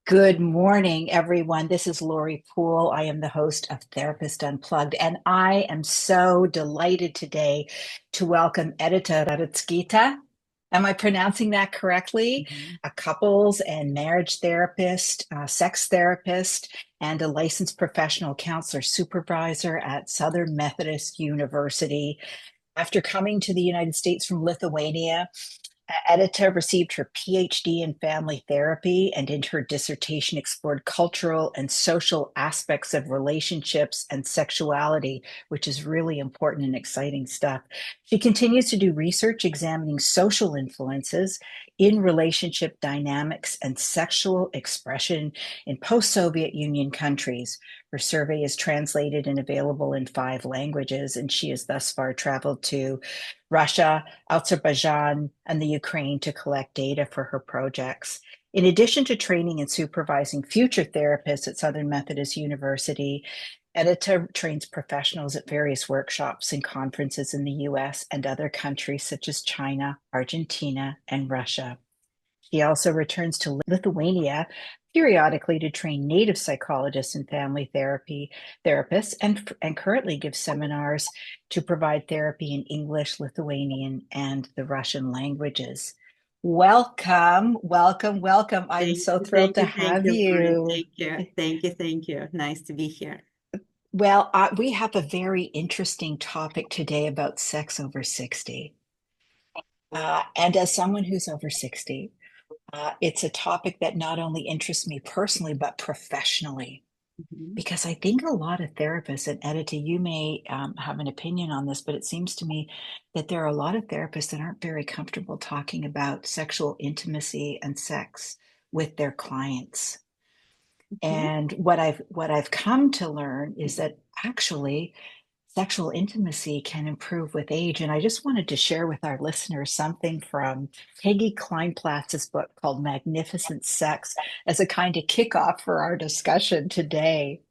Good morning, everyone. This is Laurie Poole. I am the host of Therapist Unplugged, and I am so delighted today to welcome Edita Ruzgyte. Am I pronouncing that correctly? Mhm. A couples and marriage therapist, sex therapist, and a licensed professional counselor supervisor at Southern Methodist University. After coming to the United States from Lithuania, Edita received her PhD in family therapy and in her dissertation explored cultural and social aspects of relationships and sexuality, which is really important and exciting stuff. She continues to do research examining social influences in relationship dynamics and sexual expression in post-Soviet Union countries. Her survey is translated and available in 5 languages, and she has thus far traveled to Russia, Azerbaijan, and the Ukraine to collect data for her projects. In addition to training and supervising future therapists at Southern Methodist University, Edita trains professionals at various workshops and conferences in the US and other countries such as China, Argentina, and Russia. She also returns to Lithuania periodically to train native psychologists and family therapy therapists and currently gives seminars to provide therapy in English, Lithuanian, and the Russian languages. Welcome, welcome, welcome. I'm so thrilled to Thank have you, Laurie. you. Thank you. Nice to be here. Well, we have a very interesting topic today about sex over 60. And as someone who's over 60, it's a topic that not only interests me personally, but professionally, Mhm. because I think a lot of therapists, and Edita, you may have an opinion on this, but it seems to me that there are a lot of therapists that aren't very comfortable talking about sexual intimacy and sex with their clients. Mhm. And what I've come to learn is that actually sexual intimacy can improve with age. And I just wanted to share with our listeners something from Peggy Kleinplatz's book called Magnificent Sex as a kind of kickoff for our discussion today.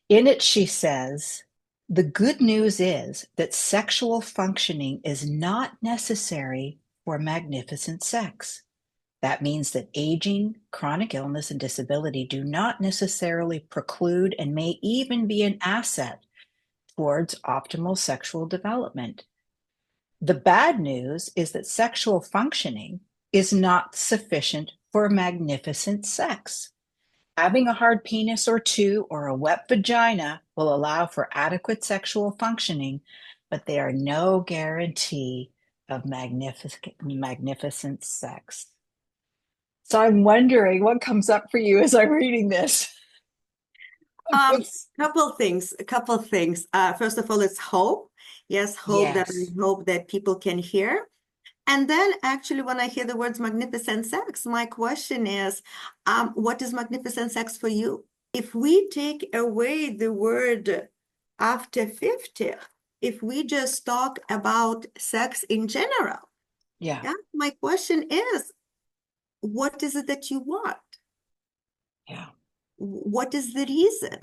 In it, she says, the good news is that sexual functioning is not necessary for magnificent sex. That means that aging, chronic illness, and disability do not necessarily preclude and may even be an asset towards optimal sexual development. The bad news is that sexual functioning is not sufficient for magnificent sex. Having a hard penis or two or a wet vagina will allow for adequate sexual functioning, but they are no guarantee of magnificent sex. So I'm wondering what comes up for you as I'm reading this. Um, a couple things. First of all, it's hope. Yes, Yes. hope that people can hear. And then actually, when I hear the words magnificent sex, my question is, what is magnificent sex for you? If we take away the word after 50, if we just talk about sex in general, Yeah. yeah, my question is, what is it that you want? Yeah. What is the reason?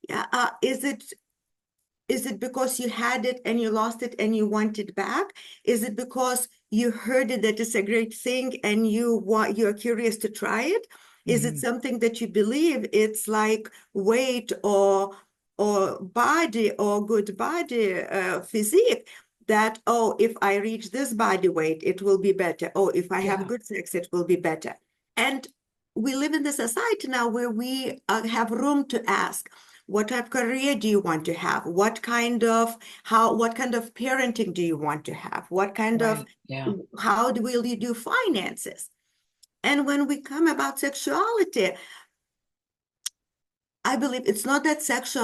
Yeah, is it because you had it and you lost it and you want it back? Is it because you heard it that it's a great thing and you're curious to try it? Is it Mhm. something that you believe it's like weight or body or good body physique that, oh, if I reach this body weight, it will be better. Oh, if I have Yeah. good sex, it will be better. And we live in the society now where we have room to ask, what type of career do you want to have? What kind of parenting do you want to have? What kind of Right. Yeah. will you do finances? And when we come about sexuality, I believe it's not that sex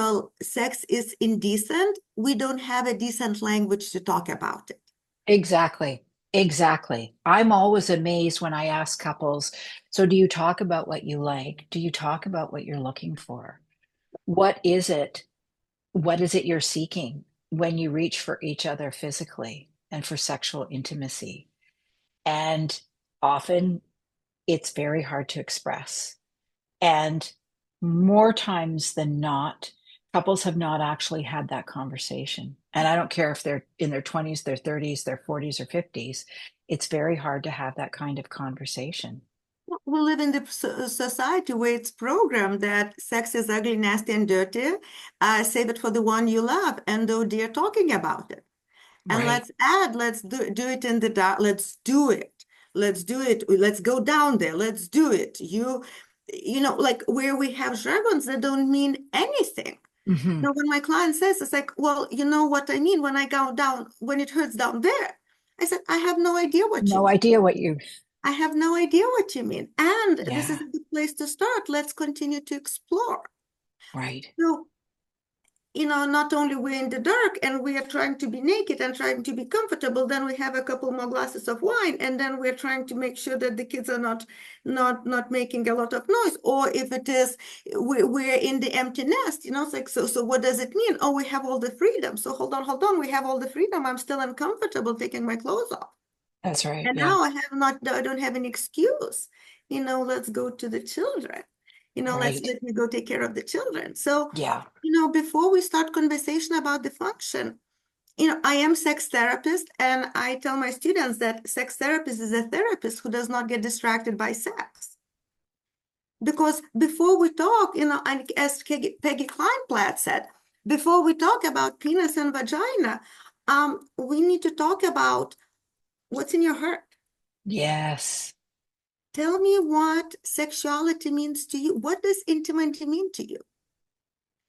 is indecent. We don't have a decent language to talk about it. Exactly. Exactly. I'm always amazed when I ask couples, so do you talk about what you like? Do you talk about what you're looking for? What is it? What is it you're seeking when you reach for each other physically and for sexual intimacy? And often it's very hard to express. And more times than not, couples have not actually had that conversation. And I don't care if they're in their 20s, their 30s, their 40s, or 50s, it's very hard to have that kind of conversation. We live in the society where it's programmed that sex is ugly, nasty, and dirty. Save it for the one you love, and oh dear, talking about it. And Right. let's do it in the dark. Let's do it. Let's do it. Let's go down there. Let's do it. You know, like where we have jargons that don't mean anything. Hmm. Now, when my client says, it's like, well, you know what I mean when I go down, when it hurts down there. I said, I have no idea what you No mean. idea what you, I have no idea what you mean. And this is yeah, a good place to start. Let's continue to explore. right. So, you know, not only we're in the dark and we are trying to be naked and trying to be comfortable, then we have a couple more glasses of wine, and then we're trying to make sure that the kids are not making a lot of noise. Or if it is, we're in the empty nest, you know, it's like, so what does it mean? Oh, we have all the freedom. So hold on, we have all the freedom. I'm still uncomfortable taking my clothes off. That's right. And Yeah. now I don't have an excuse. You know, let's go to the children. You know, Right. let me go take care of the children. So, Yeah. you know, before we start conversation about the function, you know, I am sex therapist, and I tell my students that sex therapist is a therapist who does not get distracted by sex. Because before we talk, you know, and as Peggy Kleinblatt said, before we talk about penis and vagina, we need to talk about what's in your heart. Yes. Tell me what sexuality means to you. What does intimacy mean to you?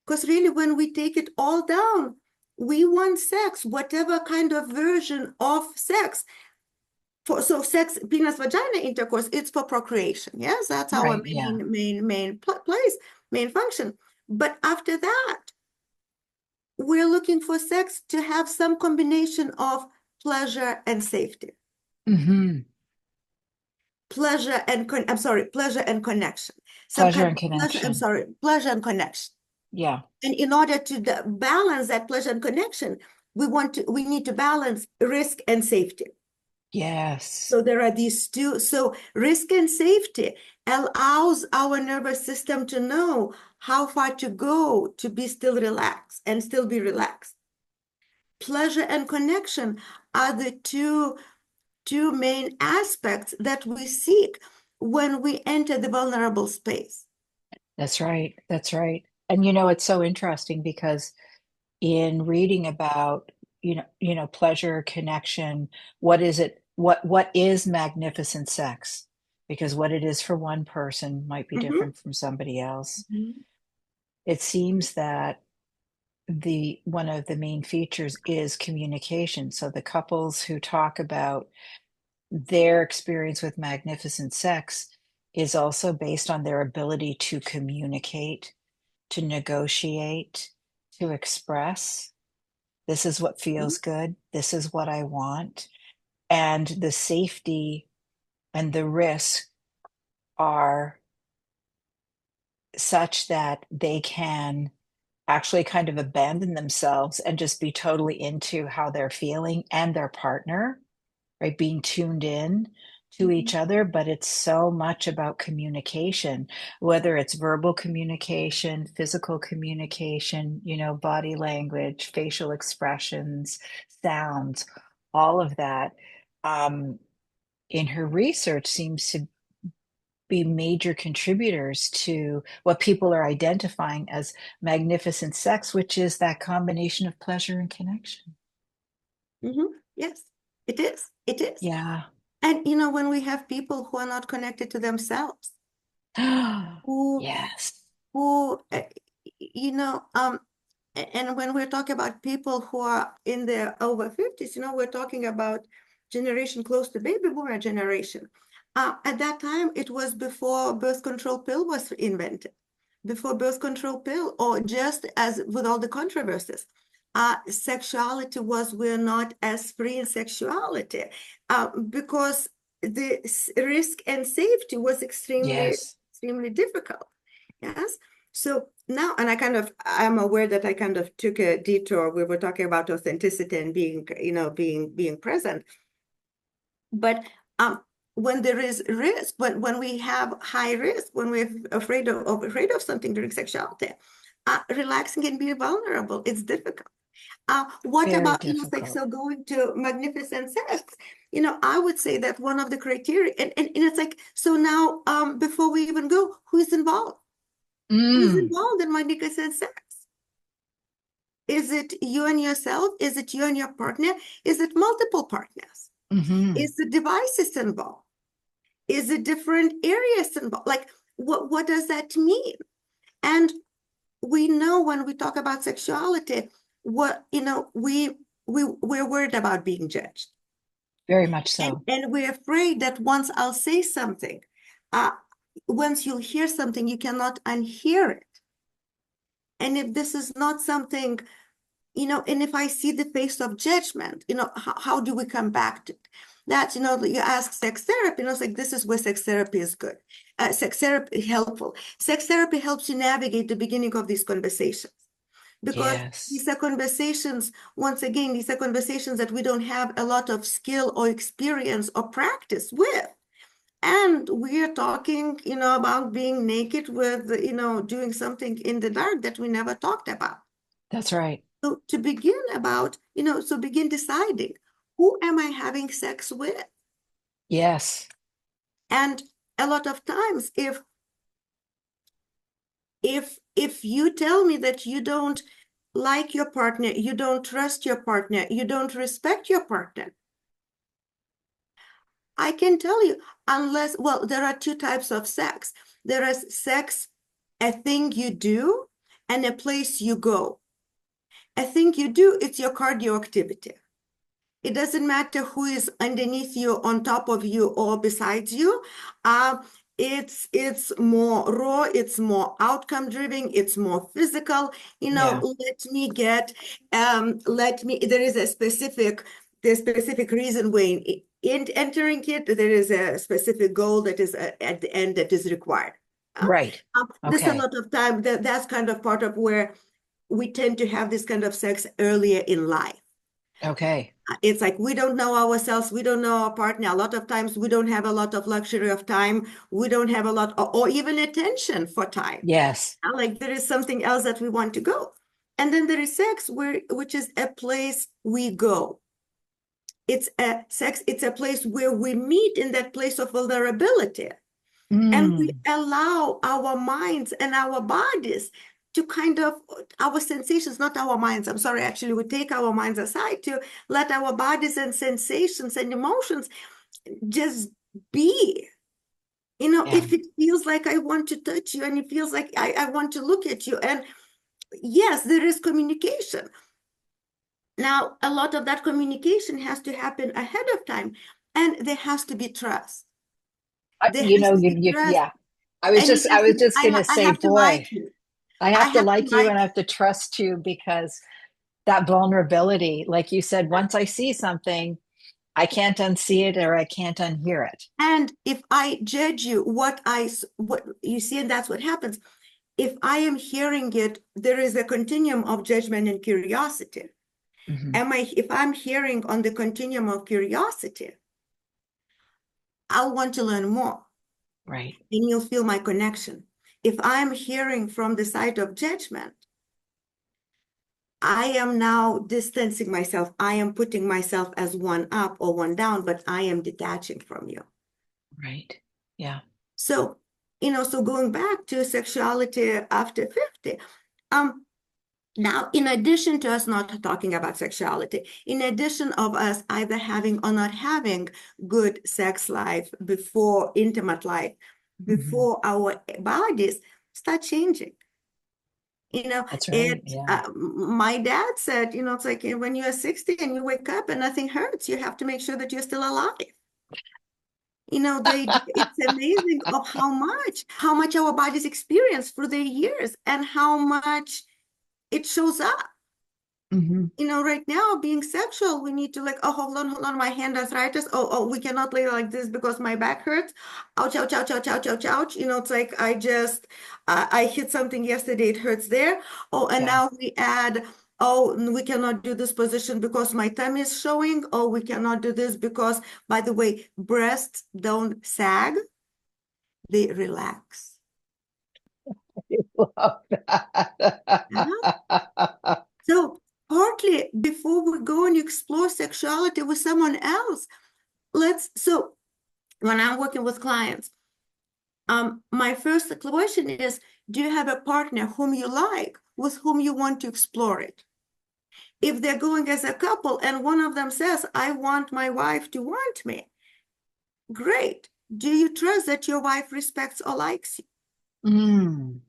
Because really, when we take it all down, we want sex, whatever kind of version of sex. So sex, penis, vagina intercourse, it's for procreation. Yes, that's our Right. Yeah. main place, main function. But after that, we're looking for sex to have some combination of pleasure and safety. Hmm. Pleasure and connection. Some Pleasure kind and of pleasure, connection. pleasure and connection. Yeah. And in order to balance that pleasure and connection, we need to balance risk and safety. Yes. So there are these two. So risk and safety allows our nervous system to know how far to go to be still relaxed and still be relaxed. Pleasure and connection are the two main aspects that we seek when we enter the vulnerable space. That's right. That's right. And it's so interesting because in reading about, pleasure, connection, what is it? What is magnificent sex? Because what it is for one person might be Mhm. different from somebody else. Mhm. It seems that the one of the main features is communication. So the couples who talk about their experience with magnificent sex is also based on their ability to communicate, to negotiate, to express. This is what feels good. This is what I want. And the safety and the risk are such that they can actually kind of abandon themselves and just be totally into how they're feeling and their partner, right? Being tuned in to each Mhm. other, but it's so much about communication, whether it's verbal communication, physical communication, body language, facial expressions, sounds, all of that. Um, in her research seems to be major contributors to what people are identifying as magnificent sex, which is that combination of pleasure and connection. Mhm. Yes, it is. It is. Yeah. And you know, when we have people who are not connected to themselves, who Yes. who you know, and when we're talking about people who are in their over 50s, you know, we're talking about generation close to baby boomer generation. At that time, it was before birth control pill was invented, before birth control pill, or just as with all the controversies. Sexuality was, we're not as free in sexuality because the risk and safety was Yes. extremely difficult. Yes. So now, and I'm aware that I kind of took a detour. We were talking about authenticity and being, you know, being present. But when there is risk, when we have high risk, when we're afraid of something during sexuality, relaxing can be vulnerable. It's difficult. What Very about, it's like, difficult. so going to magnificent sex, I would say that one of the criteria, and it's like, so now, before we even go, who's involved? Who's Mm, involved in magnificent sex? Is it you and yourself? Is it you and your partner? Is it multiple partners? hmm. Is the devices involved? Is it different areas involved? Like, what does that mean? And we know when we talk about sexuality, we're worried about being judged. Very much And, so. and we're afraid that once I'll say something, uh, once you'll hear something, you cannot unhear it. And if this is not something, and if I see the face of judgment, how do we come back to it? That, you ask sex therapy, it's like, this is where sex therapy is good. Sex therapy helpful. Sex therapy helps you navigate the beginning of these conversations. Because Yes. these are conversations, once again, these are conversations that we don't have a lot of skill or experience or practice with. And we are talking, about being naked with, doing something in the dark that we never talked about. That's right. So to begin about, so begin deciding, who am I having sex with? Yes. And a lot of times, if you tell me that you don't like your partner, you don't trust your partner, you don't respect your partner, I can tell you, there are two types of sex. There is sex, a thing you do, and a place you go. A thing you do, it's your cardio activity. It doesn't matter who is underneath you, on top of you, or besides you. It's more raw, it's more outcome driven, it's more physical. Yeah. There is a specific reason when entering it, there is a specific goal that is at the end that is required. Right. There's a Okay. lot of time that's kind of part of where we tend to have this kind of sex earlier in life. Okay. It's like we don't know ourselves, we don't know our partner. A lot of times we don't have a lot of luxury of time, we don't have a lot or even attention for time. Yes. Like there is something else that we want to go. And then there is sex, which is a place we go. It's a place where we meet in that place of vulnerability. And we Mm. allow our minds and our bodies to kind of, our sensations, not our minds, I'm sorry, actually, we take our minds aside to let our bodies and sensations and emotions just be. Yeah. If it feels like I want to touch you and it feels like I want to look at you. And yes, there is communication. Now, a lot of that communication has to happen ahead of time, and there has to be trust. There has to be trust. Yeah. I was And it just, I has to was be, just gonna I say, have to like boy, you. I I have to have to like you and like I have to trust you because that vulnerability, like you said, once I see something, I can't unsee it or I can't unhear it. and if I judge you, what you see, and that's what happens. If I am hearing it, there is a continuum of judgment and curiosity. Hmm. If I'm hearing on the continuum of curiosity, I'll want to learn more, Right. and you'll feel my connection. If I'm hearing from the side of judgment, I am now distancing myself. I am putting myself as one up or one down, but I am detaching from you. Right. Yeah. So, so going back to sexuality after 50, now, in addition to us not talking about sexuality, in addition of us either having or not having good sex life before intimate life, Hmm. before our bodies start changing. That's right. Yeah. My dad said, it's like when you're 60 and you wake up and nothing hurts, you have to make sure that you're still alive. It's amazing of how much our bodies experience through the years and how much it shows up. Hmm. Right now, being sexual, we need to like, oh, hold on, my hand arthritis. Oh, we cannot lay like this because my back hurts. Ouch, ouch, ouch, ouch, ouch, ouch, ouch. It's like I hit something yesterday, it hurts there. Oh, and Yeah. now we add, oh, we cannot do this position because my tummy is showing. Oh, we cannot do this because, by the way, breasts don't sag, they relax. I love Uh-huh. that. So partly before we go and explore sexuality with someone else, so when I'm working with clients, my first question is, do you have a partner whom you like, with whom you want to explore it? If they're going as a couple and one of them says, I want my wife to want me, great. Do you trust that your wife respects or likes you? Mm.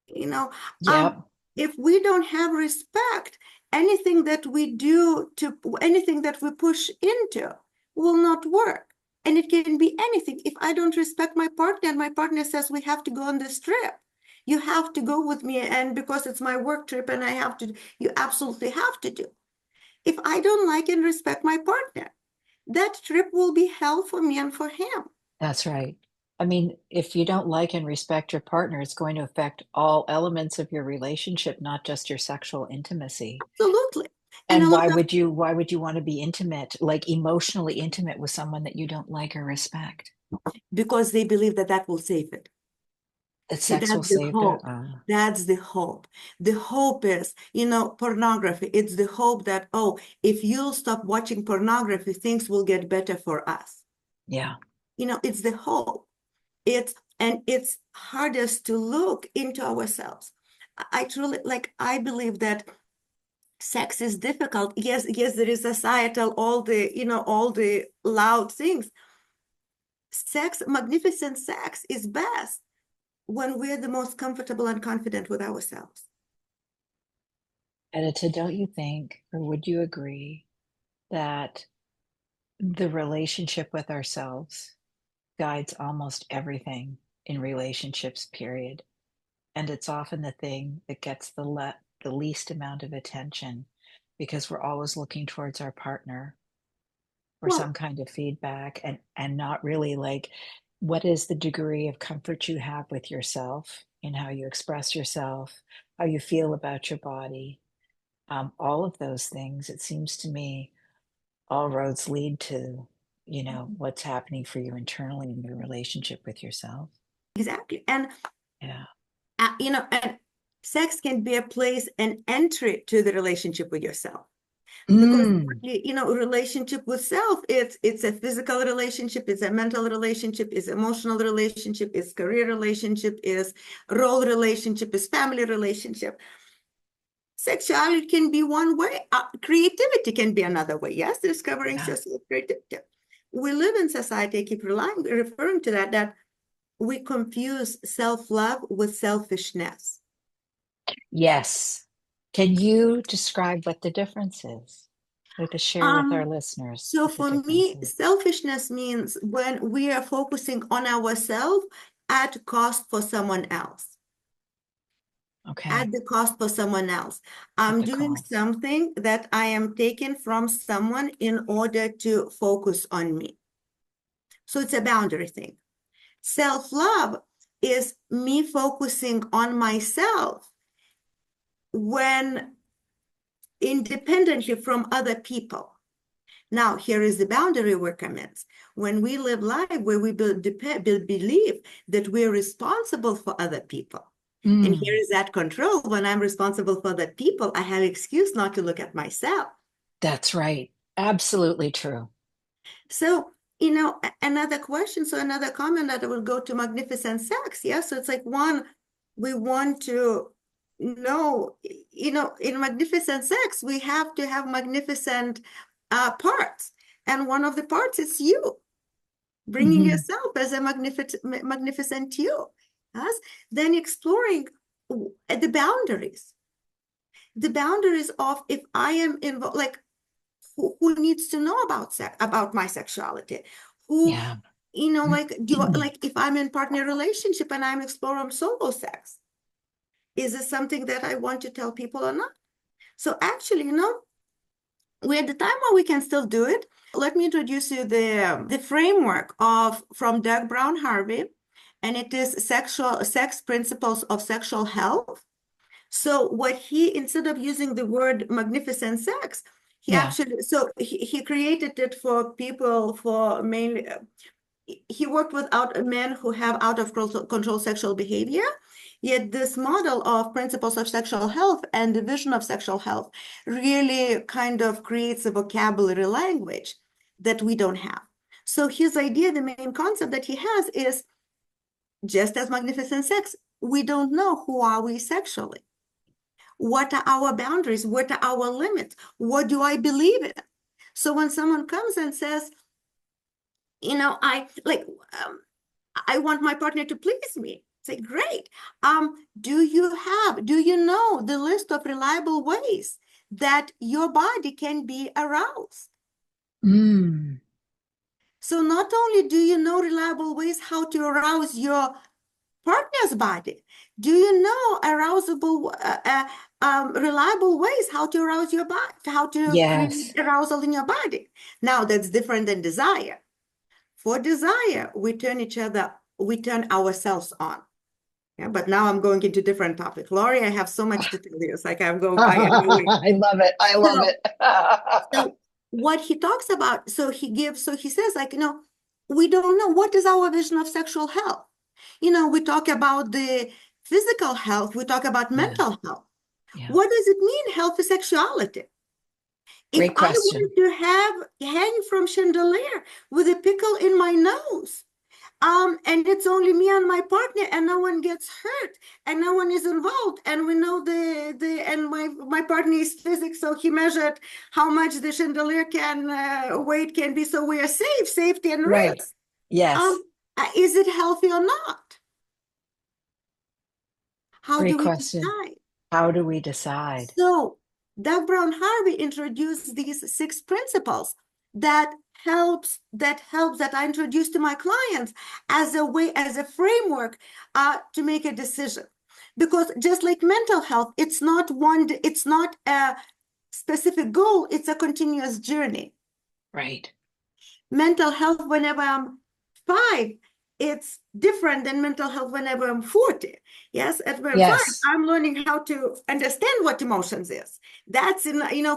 You know, Yep. if we don't have respect, anything that we do to anything that we push into will not work. And it can be anything. If I don't respect my partner and my partner says we have to go on this trip, you have to go with me, and because it's my work trip and I have to, you absolutely have to do. If I don't like and respect my partner, that trip will be hell for me and for him. That's right. I mean, if you don't like and respect your partner, it's going to affect all elements of your relationship, not just your sexual intimacy. Absolutely. And a And lot of, why would you want to be intimate, like emotionally intimate with someone that you don't like or respect? because they believe that that will save it. That See, sex will that's the save it? hope. That's the hope. The hope is, pornography. It's the hope that, oh, if you'll stop watching pornography, things will get better for us. Yeah. It's the hope. And it's hardest to look into ourselves. I truly, I believe that sex is difficult. Yes, there is societal, all the loud things. Magnificent sex is best when we're the most comfortable and confident with ourselves. Edita, don't you think, or would you agree that the relationship with ourselves guides almost everything in relationships, period? And it's often the thing that gets the least amount of attention because we're always looking towards our partner for some Well, kind of feedback and not really like what is the degree of comfort you have with yourself in how you express yourself, how you feel about your body, all of those things. It seems to me all roads lead to, what's happening for you internally in your relationship with yourself. exactly. And Yeah. and sex can be a place, an entry to the relationship with yourself. Because Mm, relationship with self, it's a physical relationship, it's a mental relationship, it's emotional relationship, it's career relationship, is role relationship, is family relationship. Sexuality can be one way. Creativity can be another way. Yes, discovering yeah. yourself, creativity. We live in society, I keep referring to that we confuse self-love with selfishness. Yes. Can you describe what the difference is? Or to share with our Um, listeners so what the for difference me, is? selfishness means when we are focusing on ourselves at cost for someone else, Okay. at the cost for someone else. At I'm the doing cost. something that I am taking from someone in order to focus on me. So it's a boundary thing. Self-love is me focusing on myself when independently from other people. Now, here is the boundary where commence. When we live life where we believe that we're responsible for other people. And here Mm, is that control. When I'm responsible for other people, I have excuse not to look at myself. that's right. Absolutely true. So, another question, so another comment that will go to magnificent sex. Yeah. So it's like one, we want to know, in magnificent sex, we have to have magnificent parts. And one of the parts is you, bringing Hmm. yourself as a magnificent you. Yes. Then exploring the boundaries of if I am involved, like who needs to know about my sexuality, who Yeah. like like if I'm in partner relationship and I'm exploring solo sex, is this something that I want to tell people or not? So actually, we're at the time where we can still do it. Let me introduce you the framework of from Doug Brown Harvey, and it is sex principles of sexual health. So what he, instead of using the word magnificent sex, he Yeah. actually, so he created it for people, for mainly he worked with men who have out of control sexual behavior. Yet this model of principles of sexual health and the vision of sexual health really kind of creates a vocabulary language that we don't have. So his idea, the main concept that he has is just as magnificent sex, we don't know who are we sexually. What are our boundaries? What are our limits? What do I believe in? So when someone comes and says, I want my partner to please me. Say, great. Do you know the list of reliable ways that your body can be aroused? Mm. So not only do you know reliable ways how to arouse your partner's body, do you know reliable ways how to arouse your body, how to create Yes. arousal in your body? Now that's different than desire. For desire, we turn ourselves on. Yeah, but now I'm going into different topic. Laurie, I have so much to tell you. It's like I'm going, I am going. I love it. I love So, it. so what he talks about, so he says, like, we don't know what is our vision of sexual health. We talk about the physical health, we talk about Yeah. mental health. Yeah. What does it mean, healthy sexuality? If Great I question. want to hang from chandelier with a pickle in my nose, and it's only me and my partner, and no one gets hurt, and no one is involved, and we know and my partner is physics, so he measured how much the chandelier weight can be, so we are safe, safety and Right. risk. Yes. Is it healthy or not? How do Great we question. decide? How do we decide? So Doug Brown Harvey introduced these 6 principles that I introduce to my clients as a framework to make a decision. Because just like mental health, it's not a specific goal, it's a continuous journey. Right. Mental health whenever I'm 5, it's different than mental health whenever I'm 40. Yes, at 5, Yes. I'm learning how to understand what emotions is. That's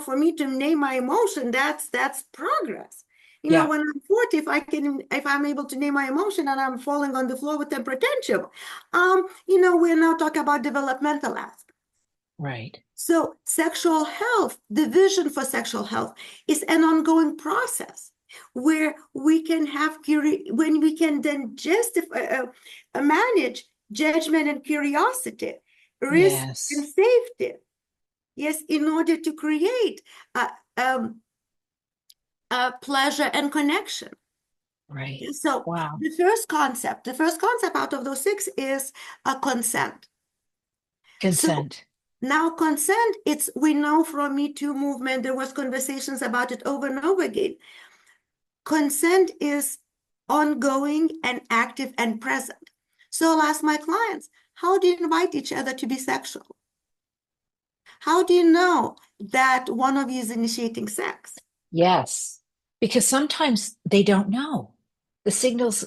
for me to name my emotion, that's progress. Yeah. When I'm 40, if I'm able to name my emotion and I'm falling on the floor with temper tantrum, we're now talking about developmental aspects. Right. So sexual health, the vision for sexual health is an ongoing process where we can when we can then manage judgment and curiosity, risk and Yes. safety. Yes, in order to create pleasure and connection. Right. So Wow. the first concept out of those 6 is consent. So Consent. now consent, we know from Me Too movement, there was conversations about it over and over again. Consent is ongoing and active and present. So I'll ask my clients, how do you invite each other to be sexual? How do you know that one of you is initiating sex? Yes. Because sometimes they don't know. The signals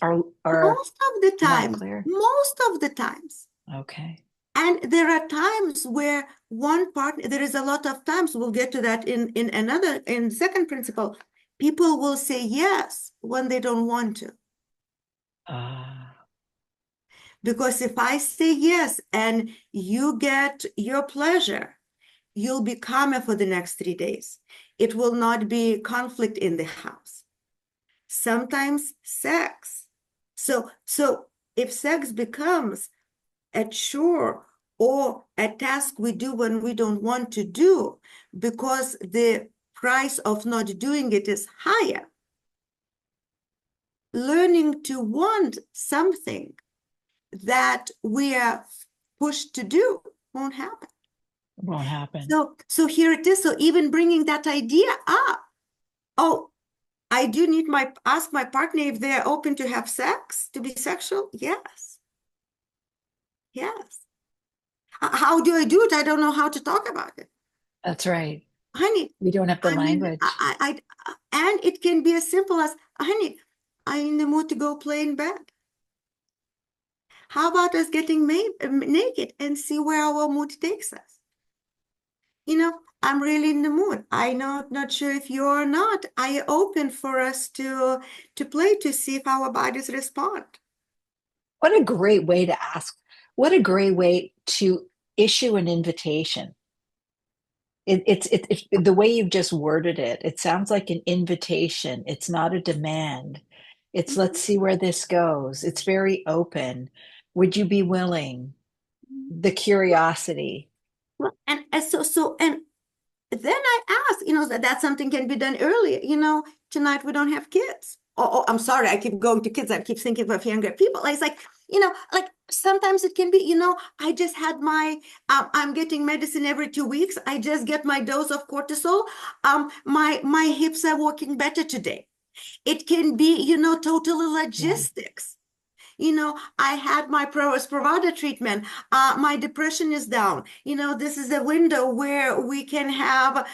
are Most of the not time, clear. most of the times. Okay. And there are times where one partner, there is a lot of times, we'll get to that in second principle, people will say yes when they don't want to. Because if I say yes and you get your pleasure, you'll be calmer for the next 3 days. It will not be conflict in the house. Sometimes sex. So if sex becomes a chore or a task we do when we don't want to do because the price of not doing it is higher, learning to want something that we are pushed to do won't happen. It won't happen. So here it is. So even bringing that idea up, oh, I do need ask my partner if they're open to have sex, to be sexual. Yes. Yes. How do I do it? I don't know how to talk about it. That's right. Honey, We don't have the I mean, language. and it can be as simple as, honey, I'm in the mood to go play in bed. How about us getting naked and see where our mood takes us? I'm really in the mood. I know, not sure if you are or not. I open for us to play to see if our bodies respond. What a great way to ask. What a great way to issue an invitation. It's the way you've just worded it. It sounds like an invitation. It's not a demand. It's let's see where this goes. It's very open. Would you be willing? The curiosity. Well, and then I asked, that something can be done earlier. Tonight we don't have kids. Oh, I'm sorry, I keep going to kids. I keep thinking of younger people. It's like, like sometimes it can be, I just had I'm getting medicine every 2 weeks. I just get my dose of cortisol. My hips are working better today. It can be, totally Yeah, logistics. I had my Spravato treatment. My depression is down. This is a window where we can have,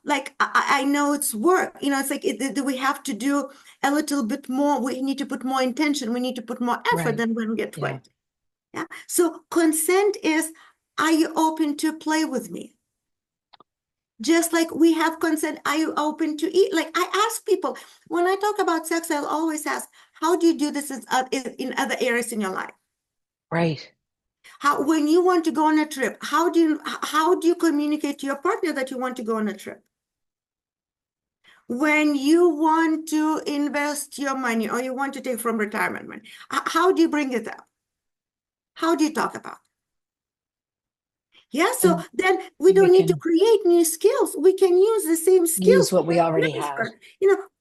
like I know it's work. It's like we have to do a little bit more. We need to put more intention. We need to put more effort right. than when we get Yeah. 20. Yeah. So consent is, are you open to play with me? Just like we have consent, are you open to eat? Like I ask people, when I talk about sex, I'll always ask, how do you do this in other areas in your life? Right. When you want to go on a trip, how do you communicate to your partner that you want to go on a trip? When you want to invest your money or you want to take from retirement money, how do you bring it up? How do you talk about it? Yeah, so And then we we don't need to can create new skills. We can use the same skills use what we that already have. transfer.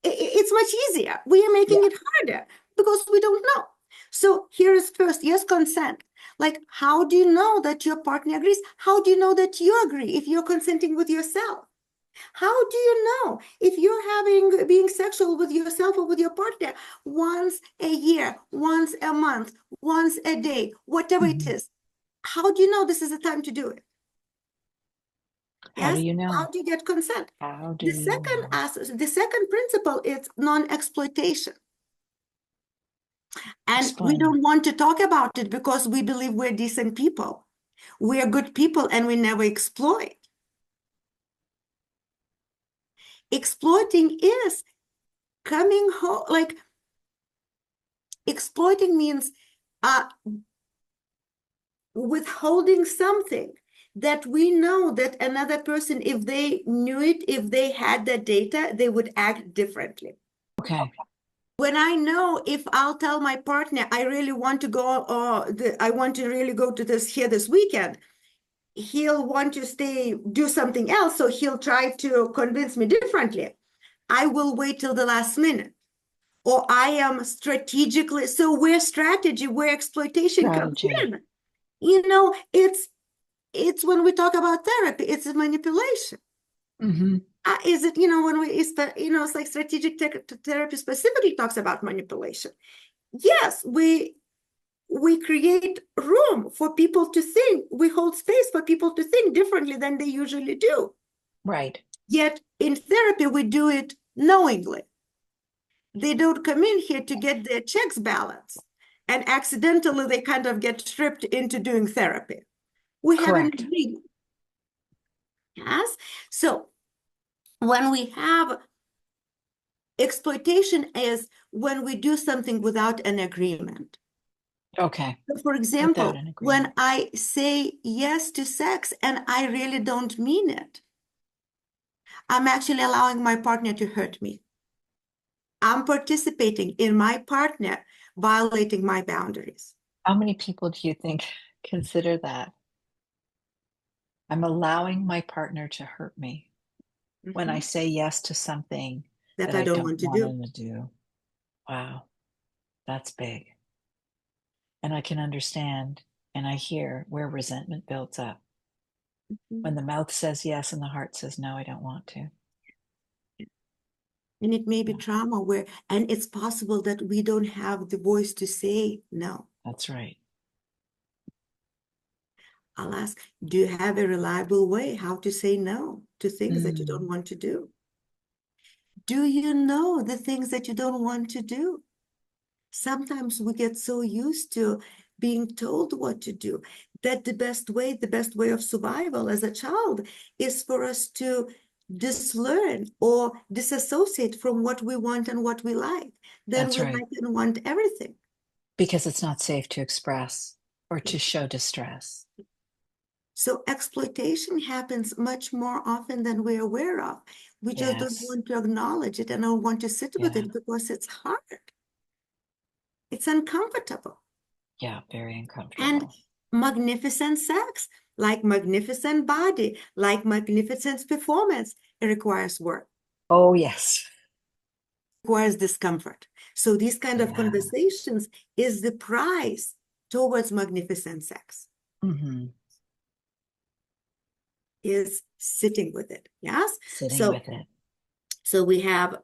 It's much easier. We are making Yeah. it harder because we don't know. So here is first, yes, consent. Like, how do you know that your partner agrees? How do you know that you agree if you're consenting with yourself? How do you know if you're being sexual with yourself or with your partner once a year, once a month, once a day, whatever it Mhm. is? How do you know this is the time to do it? How do Yes. you How know? do you get consent? How do The you second know? aspect, the second principle is non-exploitation. And we Explain. don't want to talk about it because we believe we're decent people. We're good people and we never exploit. Exploiting is coming home, like exploiting means uh, withholding something that we know that another person, if they knew it, if they had that data, they would act differently. Okay. When I know, if I'll tell my partner I really want to go, or I want to really go to this weekend, he'll want to stay, do something else, so he'll try to convince me differently. I will wait till the last minute, or I am strategically. So where strategy, where exploitation comes Strategy. in, it's when we talk about therapy, it's a manipulation. Hmm. Is it, when it's like strategic therapy specifically talks about manipulation. Yes, we create room for people to think. We hold space for people to think differently than they usually do. Right. Yet in therapy, we do it knowingly. They don't come in here to get their checks balanced, and accidentally they kind of get stripped into doing therapy. We have an Correct. agreement. Yes. So when we have exploitation is when we do something without an agreement. Okay. So for Without example, an agreement. when I say yes to sex and I really don't mean it, I'm actually allowing my partner to hurt me. I'm participating in my partner violating my boundaries. How many people do you think consider that? I'm allowing my partner to hurt me when I Mhm. say yes to something That that I I don't don't want to want do. him to do. Wow, that's big. And I can understand and I hear where resentment builds up when Mhm. the mouth says yes and the heart says no, I don't want to. And it may be Yeah, trauma and it's possible that we don't have the voice to say no. that's right. I'll ask, do you have a reliable way how to say no to things that you don't Mm, want to do? Do you know the things that you don't want to do? Sometimes we get so used to being told what to do, that the best way of survival as a child is for us to dislearn or disassociate from what we want and what we like. Then That's we right. like and want everything. Because it's not safe to express or to show distress. So exploitation happens much more often than we're aware of. We just don't Yes. want to acknowledge it and don't want to sit with Yeah. it because it's hard. It's uncomfortable. Yeah. Very And uncomfortable. magnificent sex, like magnificent body, like magnificent performance, it requires work, Oh, yes. requires discomfort. So these kind of Yeah. conversations is the price towards magnificent sex, Hmm. is sitting with it. Yes. Sitting So with it. we have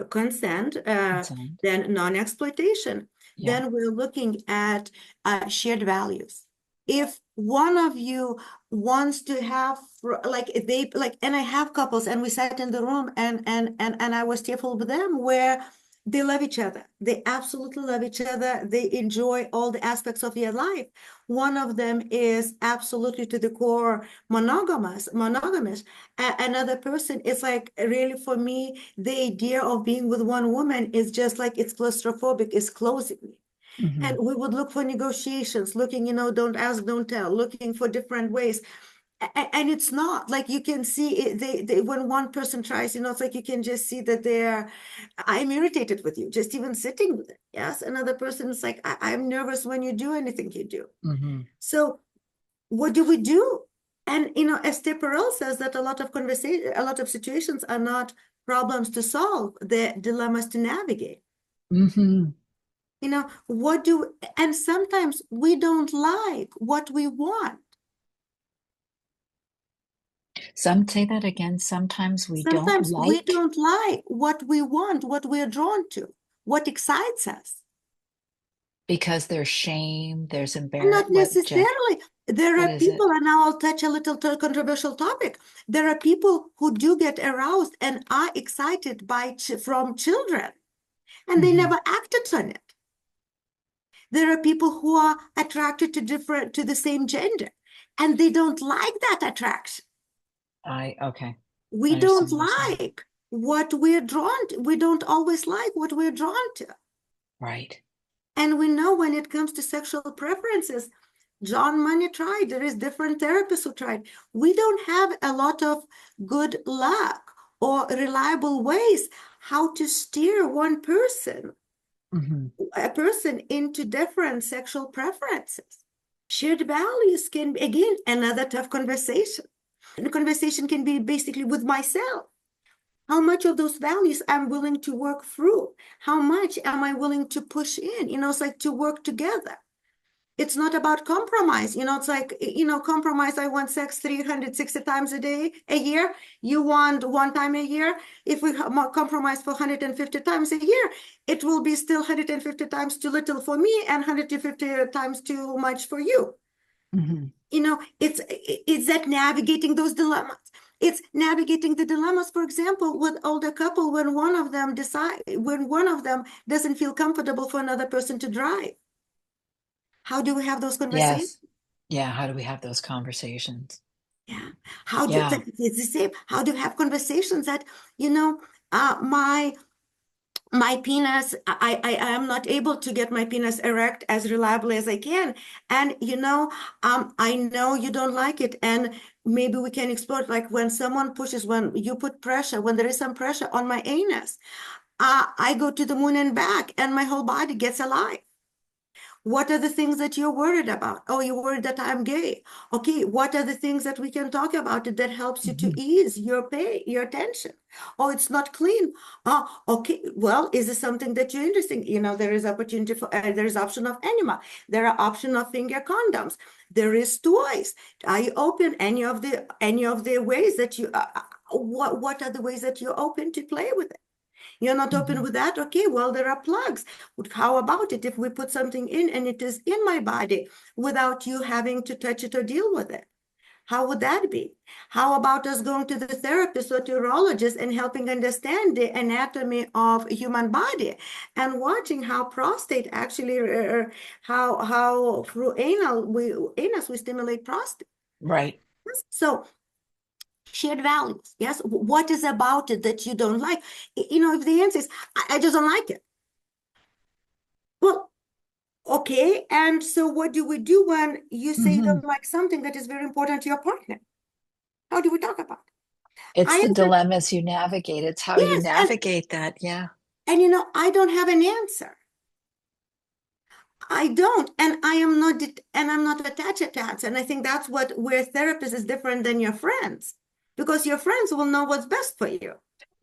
consent, Consent. then non-exploitation. Yeah. Then we're looking at shared values. If one of you wants to have, like they like, and I have couples, and we sat in the room, and I was tearful with them, where they love each other. They absolutely love each other. They enjoy all the aspects of their life. One of them is absolutely to the core monogamous. Another person is like, really, for me, the idea of being with one woman is just like, it's claustrophobic, it's closing me. Hmm. And we would look for negotiations, looking, don't ask, don't tell, looking for different ways. And it's not like, you can see it, when one person tries, it's like you can just see that I'm irritated with you, just even sitting with it. Yes. Another person is like, I'm nervous when you do anything you do. Hmm. So what do we do? And Esther Perel says that a lot of situations are not problems to solve, they're dilemmas to navigate. Hmm. And sometimes we don't like what we want. Some say that again. Sometimes we don't Sometimes we like don't like what we want, what we're drawn to, what excites us. because there's shame, there's And not Jen, necessarily. There what are is people, it? and now I'll touch a little controversial topic. There are people who do get aroused and are excited from children, and they Hmm. never acted on it. There are people who are attracted to the same gender, and they don't like that attraction. Okay. I We understand don't what you're saying. like what we're drawn to. We don't always like what we're drawn to. Right. And we know when it comes to sexual preferences, John Money tried. There is different therapists who tried. We don't have a lot of good luck or reliable ways how to steer Hmm. a person into different sexual preferences. Shared values can be, again, another tough conversation. And the conversation can be basically with myself. How much of those values I'm willing to work through? How much am I willing to push in? It's like to work together. It's not about compromise. It's like, compromise. I want sex 360 times a year. You want one time a year. If we compromise for 150 times a year, it will be still 150 times too little for me and 150 times too much for you. Hmm. It's that navigating those dilemmas. It's navigating the dilemmas, for example, with older couple, when one of them doesn't feel comfortable for another person to drive. How do we have those conversations? Yes. Yeah. How do we have those conversations? Yeah. Yeah. It's the same. How do we have conversations that, my penis, I am not able to get my penis erect as reliably as I can. And, I know you don't like it. And maybe we can explore, like when someone pushes, when you put pressure, when there is some pressure on my anus, I go to the moon and back, and my whole body gets alive. What are the things that you're worried about? Oh, you're worried that I'm gay. Okay, what are the things that we can talk about that helps you to Hmm. ease your pain, your tension? Oh, it's not clean. Oh, okay. Well, is this something that you're interested in? There is opportunity for, there is option of enema. There are option of finger condoms. There is toys. Are you open any of the ways that you, what are the ways that you're open to play with it? You're not open Hmm. with that? Okay, well, there are plugs. How about it if we put something in and it is in my body without you having to touch it or deal with it? How would that be? How about us going to the therapist or to urologist and helping understand the anatomy of human body and watching how prostate actually, how through anus we stimulate prostate. Right. So shared values, yes. What is about it that you don't like? If the answer is, I just don't like it. Well, okay. And so what do we do when you say you Hmm. don't like something that is very important to your partner? How do we talk about it? It's I the am the, dilemmas you navigate. It's how you yes, navigate that. Yeah. and I don't have an answer. I don't, and I'm not attached to answer. And I think that's where therapist is different than your friends, because your friends will know what's best for you.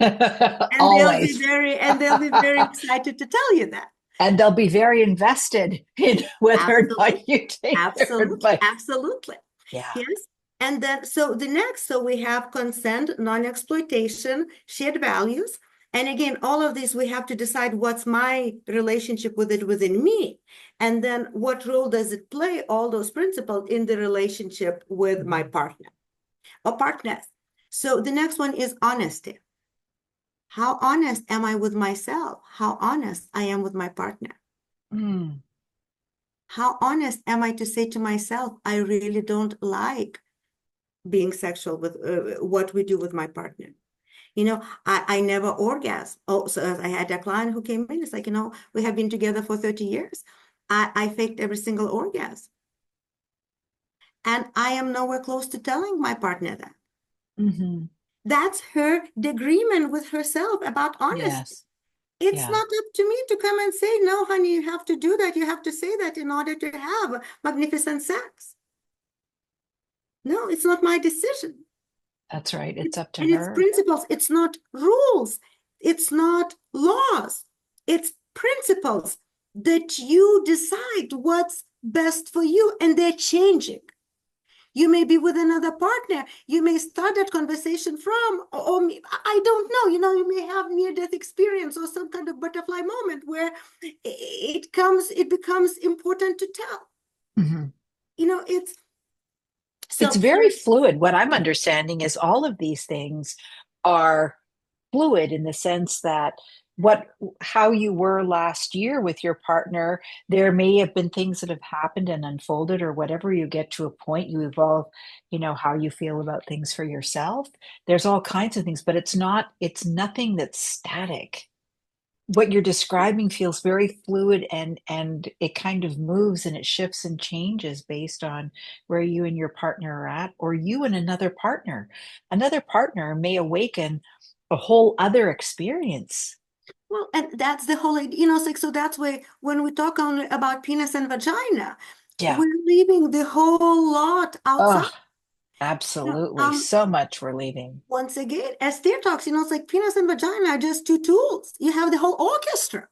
And Always. they'll be very excited to tell you that. And they'll be very invested in whether or Absolutely. not you take their Absolutely. advice. Absolutely. Yeah. Yes. And then, so we have consent, non-exploitation, shared values. And again, all of these, we have to decide what's my relationship with it within me. And then what role does it play, all those principles in the relationship with my Mhm. partner or partners. So the next one is honesty. How honest am I with myself? How honest I am with my partner? Mm. How honest am I to say to myself, I really don't like being sexual with what we do with my partner? I never orgasm. Oh, so I had a client who came in. It's like, we have been together for 30 years. I faked every single orgasm. And I am nowhere close to telling my partner that. Hmm. That's her agreement with herself about honesty. Yes. It's Yeah. not up to me to come and say, no, honey, you have to do that. You have to say that in order to have magnificent sex. No, it's not my decision. That's right. It's up to And it's her. principles. It's not rules. It's not laws. It's principles that you decide what's best for you, and they're changing. You may be with another partner. You may start that conversation from, or I don't know, you may have near-death experience or some kind of butterfly moment where it becomes important to tell. Mhm. It's It's so very fluid. What I'm understanding is all of these things are fluid in the sense that what how you were last year with your partner, there may have been things that have happened and unfolded or whatever. You get to a point, you evolve, how you feel about things for yourself. There's all kinds of things, but it's nothing that's static. What you're describing feels very fluid, and it kind of moves and it shifts and changes based on where you and your partner are at, or you and another partner may awaken a whole other experience. well, and that's the whole idea, it's like, so that's why when we talk only about penis and vagina, Yeah. we're leaving the whole lot outside. Oh, You know, absolutely. um, So much we're leaving. Once again, as Esther talks, it's like penis and vagina are just two tools. You have the whole orchestra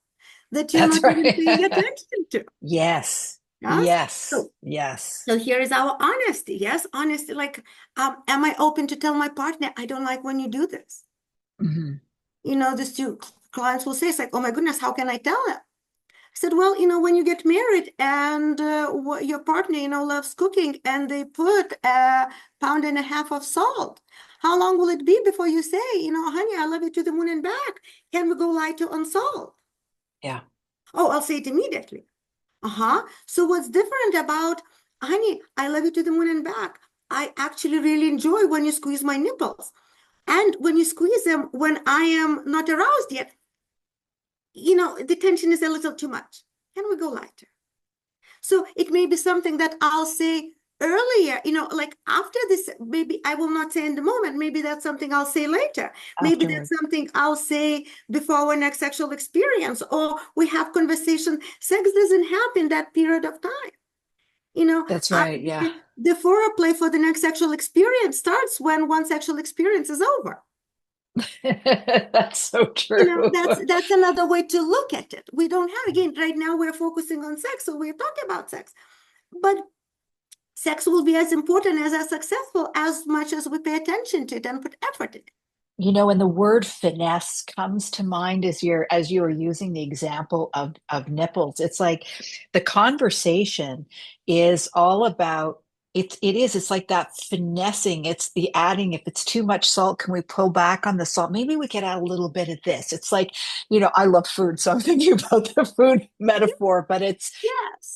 that you're That's not even paying right. attention to. Yes. Yes. Yes. So, Yes. so here is our honesty. Yes, honesty. Like, am I open to tell my partner I don't like when you do this? Mhm. These two clients will say, it's like, oh my goodness, how can I tell them? I said, well, when you get married and your partner, loves cooking and they put a pound and a half of salt, how long will it be before you say, honey, I love you to the moon and back. Can we go lighter on salt? Yeah. Oh, I'll say it immediately. Uh-huh. So what's different about, honey, I love you to the moon and back. I actually really enjoy when you squeeze my nipples. And when you squeeze them, when I am not aroused yet, the tension is a little too much. Can we go lighter? So it may be something that I'll say earlier, like after this, maybe I will not say in the moment. Maybe that's something I'll say later. Maybe that's Afterward. something I'll say before our next sexual experience, or we have conversation. Sex doesn't happen that period of time. You know, That's uh, right. Yeah. the foreplay for the next sexual experience starts when one sexual experience is over. That's so true. That's another way to look at it. We don't have, again, right now we're focusing on sex, so we're talking about sex. But sex will be as important as successful as much as we pay attention to it and put effort in it. And the word finesse comes to mind as you were using the example of nipples. It's like the conversation is all about it's like that finessing. It's the adding. If it's too much salt, can we pull back on the salt? Maybe we could add a little bit of this. It's like, I love food, so I'm thinking about the food metaphor, but Yes.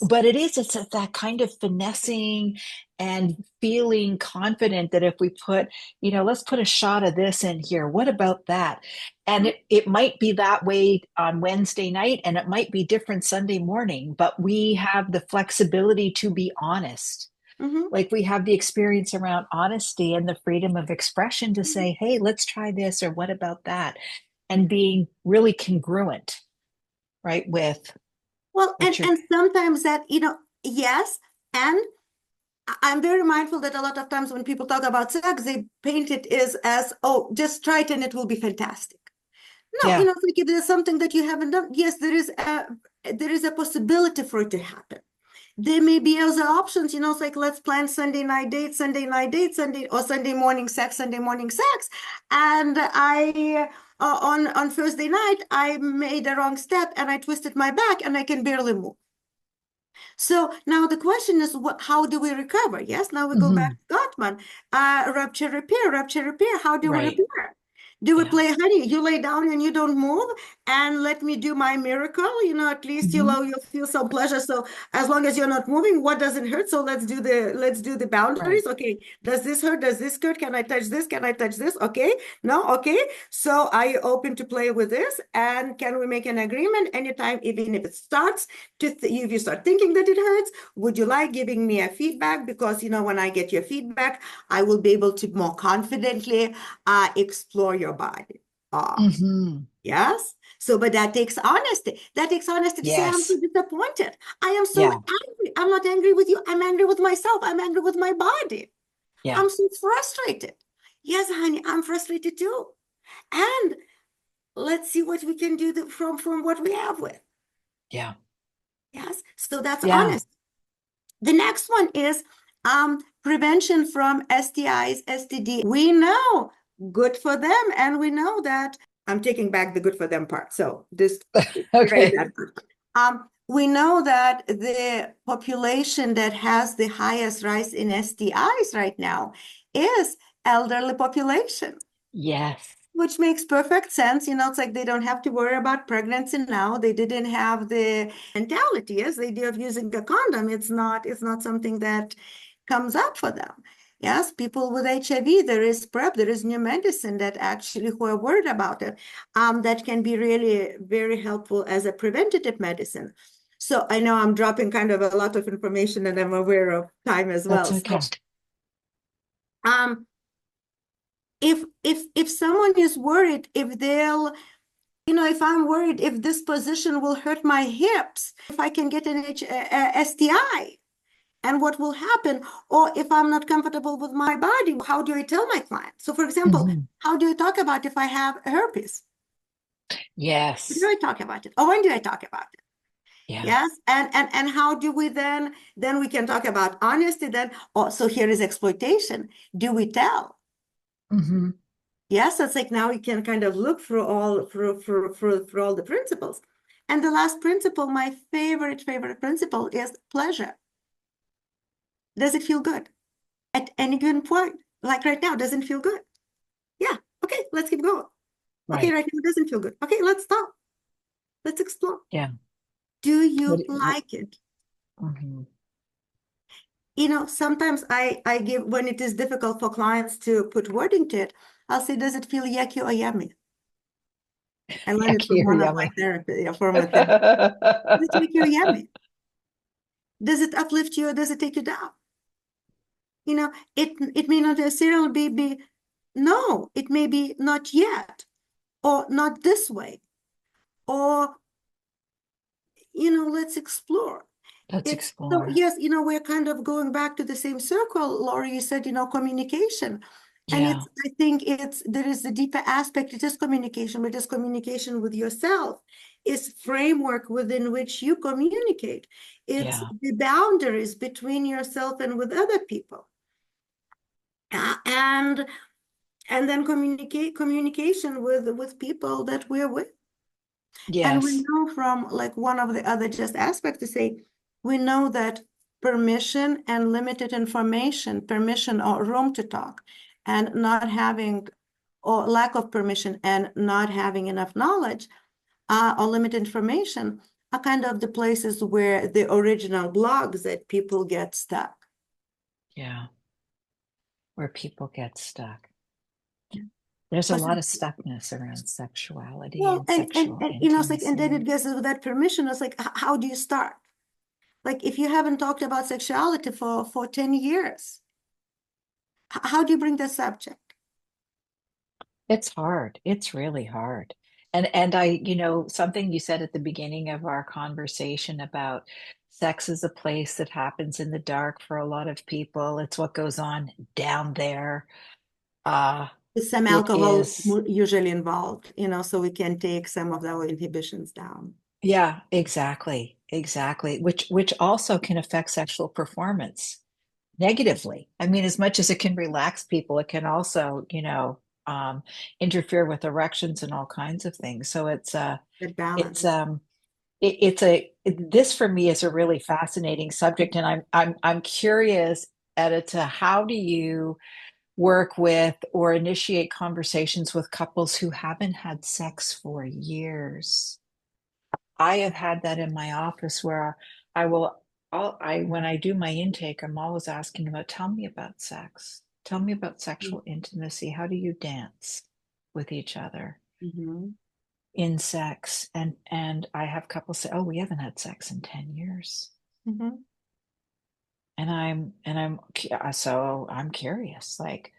it's that kind of finessing and feeling confident that if we put, let's put a shot of this in here. What about that? And it might be that way on Wednesday night, and it might be different Sunday morning, but we have the flexibility to be honest. Mm-hmm. Like we have the experience around honesty and the freedom of expression to say, hey, let's try this, or what about that? And being really congruent, right, with Well, what you're, and sometimes that, yes, and I'm very mindful that a lot of times when people talk about sex, they paint it as, oh, just try it and it will be fantastic. No, yeah. it's like if there's something that you haven't done, yes, there is a possibility for it to happen. There may be other options, it's like let's plan Sunday night date, Sunday or Sunday morning sex, and I on Thursday night I made a wrong step and I twisted my back and I can barely move. So now the question is, how do we recover? Yes, now we go back Mhm. to Gottman. Rupture, repair. How do we Right. repair? Do we Yeah. play, honey, you lay down and you don't move and let me do my miracle? At least Mhm. you'll feel some pleasure. So as long as you're not moving, what doesn't hurt? So let's do the Right. boundaries. Okay, does this hurt? Does this hurt? Can I touch this? Can I touch this? Okay, no, okay. So are you open to play with this? And can we make an agreement anytime, even if it starts if you start thinking that it hurts, would you like giving me a feedback? Because when I get your feedback, I will be able to more confidently explore your body. Mhm. Yes. So, but that takes honesty. That takes honesty to say, I'm so Yes. disappointed. I am so Yeah. angry. I'm not angry with you. I'm angry with myself. I'm angry with my body. Yeah. I'm so frustrated. Yes, honey, I'm frustrated too. And let's see what we can do from what we have with. Yeah. Yes. So that's Yeah. honest. The next one is prevention from STIs, STD. We know good for them, and we know that I'm taking back the good for them part. So this erase Okay. that part. We know that the population that has the highest rise in STIs right now is elderly population. Yes. Which makes perfect sense. It's like they don't have to worry about pregnancy now. They didn't have the mentality as they do of using a condom. It's not something that comes up for them. Yes, people with HIV, there is PrEP, there is new medicine that actually who are worried about it, that can be really very helpful as a preventative medicine. So I know I'm dropping kind of a lot of information and I'm aware of time as That's well. okay. So um, if someone is worried if I'm worried if this position will hurt my hips, if I can get an STI, and what will happen, or if I'm not comfortable with my body, how do I tell my client? So, for example, Mhm. how do I talk about if I have herpes? When do Yes. I talk about it? Or when do I talk about it? Yeah. Yes, and how do we then we can talk about honesty. Then, so here is exploitation. Do we tell? Mhm. Yes, it's like now we can kind of look through all the principles. And the last principle, my favorite principle, is pleasure. Does it feel good at any given point? Like right now, doesn't feel good. Yeah, okay, let's keep going. Okay, Right. right now it doesn't feel good. Okay, let's stop. Let's explore. Yeah. Do What, you what, like it? mhm. Sometimes I give, when it is difficult for clients to put wording to it, I'll say, does it feel yucky or yummy? I learned it from Yucky or one of my yummy. therapists, former therapists. Does it make you yummy? Does it uplift you or does it take you down? It may not necessarily be no, it may be not yet, or not this way, or let's explore. Let's So explore. yes, we're kind of going back to the same circle. Laurie, you said, communication. And Yeah. I think there is a deeper aspect. It is communication, but it is communication with yourself. It's framework within which you communicate. It's Yeah. the boundaries between yourself and with other people. And then communication with people that we're with. And we Yes. know from like one of the other just aspects to say, we know that permission and limited information, permission or room to talk, and not having, or lack of permission and not having enough knowledge or limited information are kind of the places where the original blogs that people get stuck. Yeah. Where people get stuck. There's a lot of stuckness around sexuality Well, and sexual and you know, it's like, and then intimacy. it gets with that permission. It's like, how do you start? Like, if you haven't talked about sexuality for 10 years, how do you bring the subject? It's hard. It's really hard. And I, something you said at the beginning of our conversation about sex is a place that happens in the dark for a lot of people. It's what goes on down there. Uh, With some it alcohol is, usually involved, you know, so we can take some of our inhibitions down. yeah, exactly, exactly. Which also can affect sexual performance negatively. I mean, as much as it can relax people, it can also, interfere with erections and all kinds of things. So That it's balance. this for me is a really fascinating subject, and I'm curious, Edita, how do you work with or initiate conversations with couples who haven't had sex for years? I have had that in my office where I will, when I do my intake, I'm always asking about, tell me about sex. Tell me about sexual intimacy. How do you dance with each other Mm-hmm. in sex? And I have couples say, oh, we haven't had sex in 10 years. Mm-hmm. So I'm curious, like,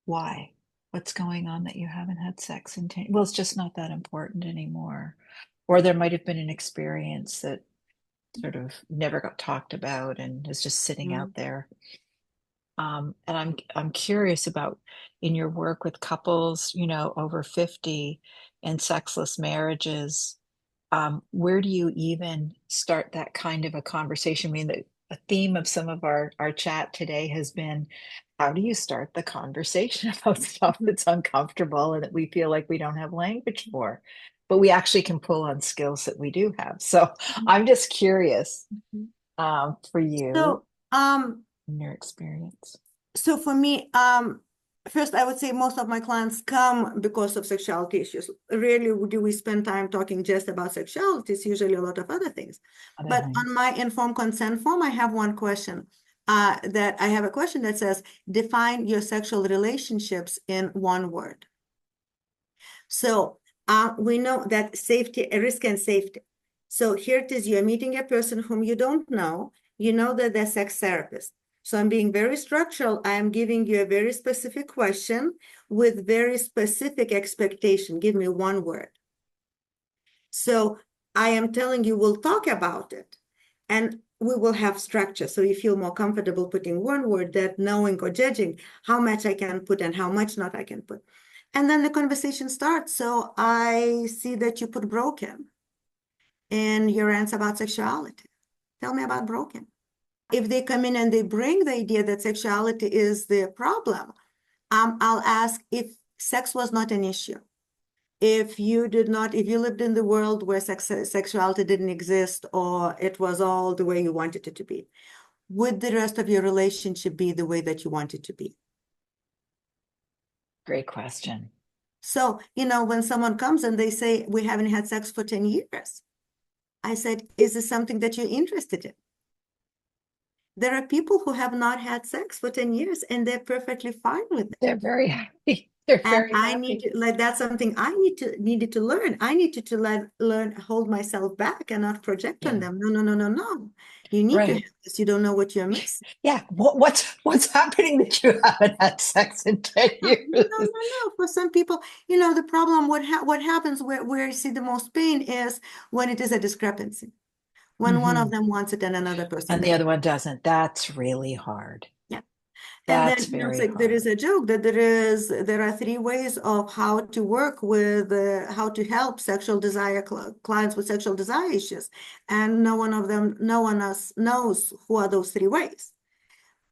why? What's going on that you haven't had sex in 10? Well, it's just not that important anymore. Or there might have been an experience that sort of never got talked about and is just sitting Mm-hmm. out there. And I'm curious about in your work with couples, over 50 and sexless marriages, where do you even start that kind of a conversation? I mean, a theme of some of our chat today has been how do you start the conversation about stuff that's uncomfortable and that we feel like we don't have language for, but we actually can pull on skills that we do have. So I'm just curious for you So, um, and your experience. so for me, first I would say most of my clients come because of sexuality issues. Rarely do we spend time talking just about sexuality. It's usually a lot of other things. Other But on things. my informed consent form, I have one question. That I have a question that says, define your sexual relationships in one word. So we know that safety, risk and safety. So here it is, you're meeting a person whom you don't know. You know that they're sex therapist. So I'm being very structural. I am giving you a very specific question with very specific expectation. Give me one word. So I am telling you, we'll talk about it and we will have structure. So you feel more comfortable putting one word that knowing or judging how much I can put and how much not I can put. And then the conversation starts. So I see that you put broken in your answer about sexuality. Tell me about broken. If they come in and they bring the idea that sexuality is the problem, I'll ask if sex was not an issue. If you lived in the world where sexuality didn't exist or it was all the way you wanted it to be, would the rest of your relationship be the way that you want it to be? Great question. So, when someone comes and they say, we haven't had sex for 10 years, I said, is this something that you're interested in? There are people who have not had sex for 10 years and they're perfectly fine with it. They're very happy. They're And very I need happy. to like that's something I needed to learn. I needed to learn, hold myself back and not project on Yeah, them. No, no, no, no, no. You need to have right. this. You don't know what you're missing. Yeah. What's happening that you haven't had sex in 10 No, years? no, no, no. For some people, the problem, what happens where you see the most pain is when it is a discrepancy. When one of Hmm. them wants it and another person And the doesn't. other one doesn't. That's really hard. Yeah. And then, That's it's very like there is hard. a joke that there are 3 ways of how to work with how to help sexual desire clients with sexual desire issues, and no one else knows who are those 3 ways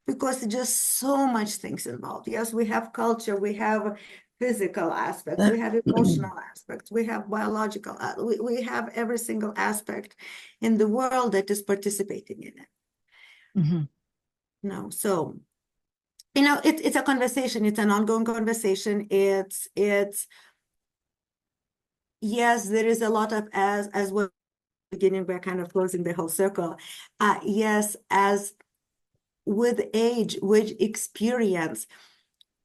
because it's just so much things involved. Yes, we have culture, we have physical aspects, we have emotional aspects, we have biological, we have every single aspect in the world that is participating in it. Mhm. No, so it's a conversation. It's an ongoing conversation. It's yes, there is a lot of as we're beginning, we're kind of closing the whole circle. Yes, as with age, with experience,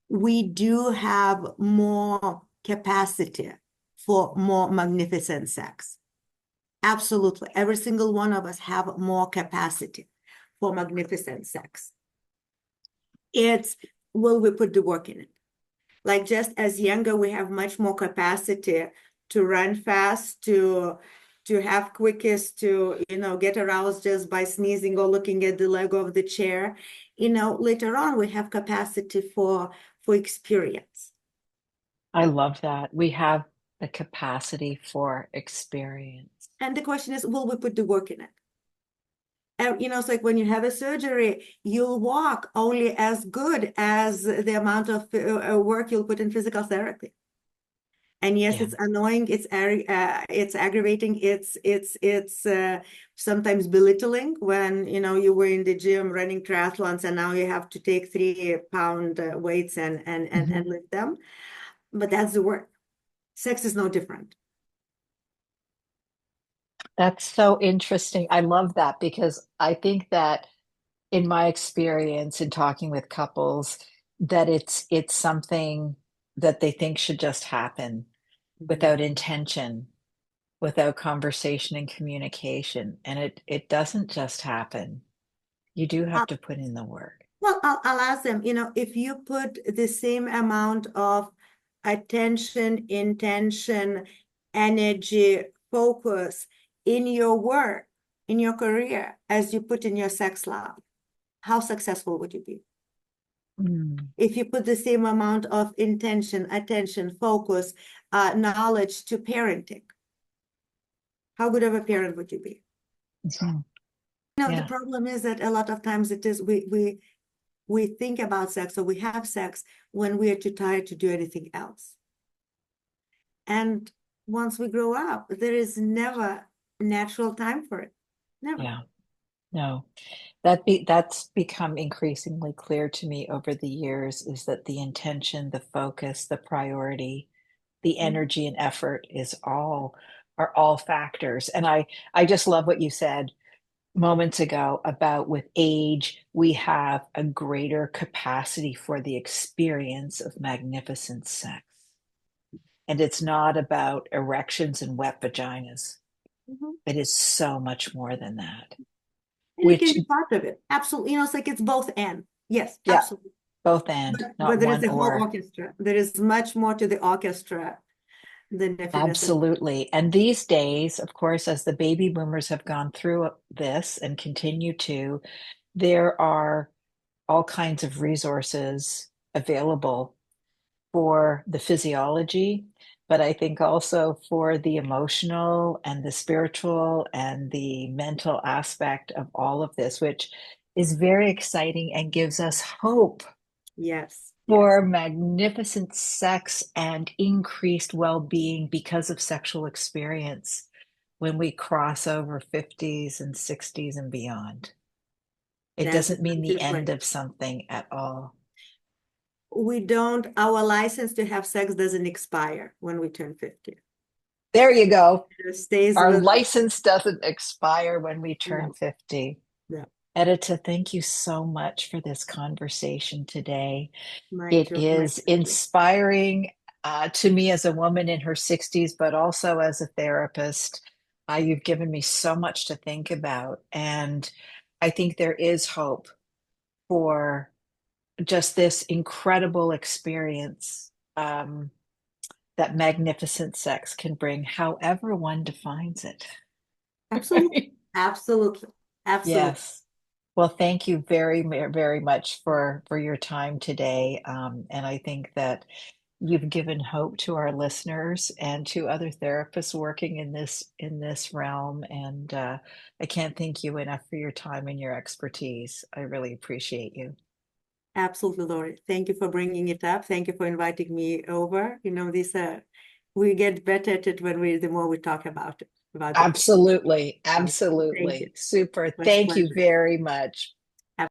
we do have more capacity for more magnificent sex. Absolutely. Every single one of us have more capacity for magnificent sex. It's will we put the work in it? Like just as younger, we have much more capacity to run fast, to have quickest, to get aroused just by sneezing or looking at the leg of the chair. Later on we have capacity for experience. I love that. We have the capacity for experience. And the question is, will we put the work in it? And it's like when you have a surgery, you'll walk only as good as the amount of work you'll put in physical therapy. And yes, Yeah. it's annoying, it's aggravating, it's sometimes belittling when you were in the gym running triathlons and now you have to take 3-pound weights and Mhm. lift them. But that's the work. Sex is no different. That's so interesting. I love that because I think that in my experience in talking with couples, that it's something that they think should just happen Mhm. without intention, without conversation and communication. And it doesn't just happen. You do have to put in the work. Well, I'll ask them, if you put the same amount of attention, intention, energy, focus in your work, in your career, as you put in your sex life, how successful would you be? Mm. If you put the same amount of intention, attention, focus, knowledge to parenting, how good of a parent would you be? Mhm. The Yeah. problem is that a lot of times it is we think about sex or we have sex when we are too tired to do anything else. And once we grow up, there is never natural time for it. Never. Yeah. No. That's become increasingly clear to me over the years is that the intention, the focus, the priority, the Mhm. energy and effort is all are all factors. And I just love what you said moments ago about with age, we have a greater capacity for the experience of magnificent sex. And it's not about erections and wet vaginas. Mhm. It is so much more than that, And it can which, be part of it. Absolutely. It's like it's both and. Yes, yeah, absolutely. both and, But not there is one a whole or. orchestra. There is much more to the orchestra than if you necessarily. Absolutely. And these days, of course, as the baby boomers have gone through this and continue to, there are all kinds of resources available for the physiology, but I think also for the emotional and the spiritual and the mental aspect of all of this, which is very exciting and gives us hope Yes, yes. for magnificent sex and increased well-being because of sexual experience when we cross over 50s and 60s and beyond. It That's doesn't mean the exactly end right. of something at all. We don't, our license to have sex doesn't expire when we turn 50. There you go. It stays Our with us. license doesn't expire when we turn No, 50. no. Edita, thank you so much for this conversation today. My It joy, my is pleasure. inspiring to me as a woman in her 60s, but also as a therapist. You've given me so much to think about. And I think there is hope for just this incredible experience that magnificent sex can bring, however one defines it. Absolutely. Absolutely. Absolutely. Yes. Well, thank you very, very much for your time today. And I think that you've given hope to our listeners and to other therapists working in this realm. And I can't thank you enough for your time and your expertise. I really appreciate you. Absolutely, Laurie. Thank you for bringing it up. Thank you for inviting me over. This we get better at it when the more we talk about it, about the topic. Absolutely. So, thank you. Absolutely. Super. Much Thank you pleasure. very much.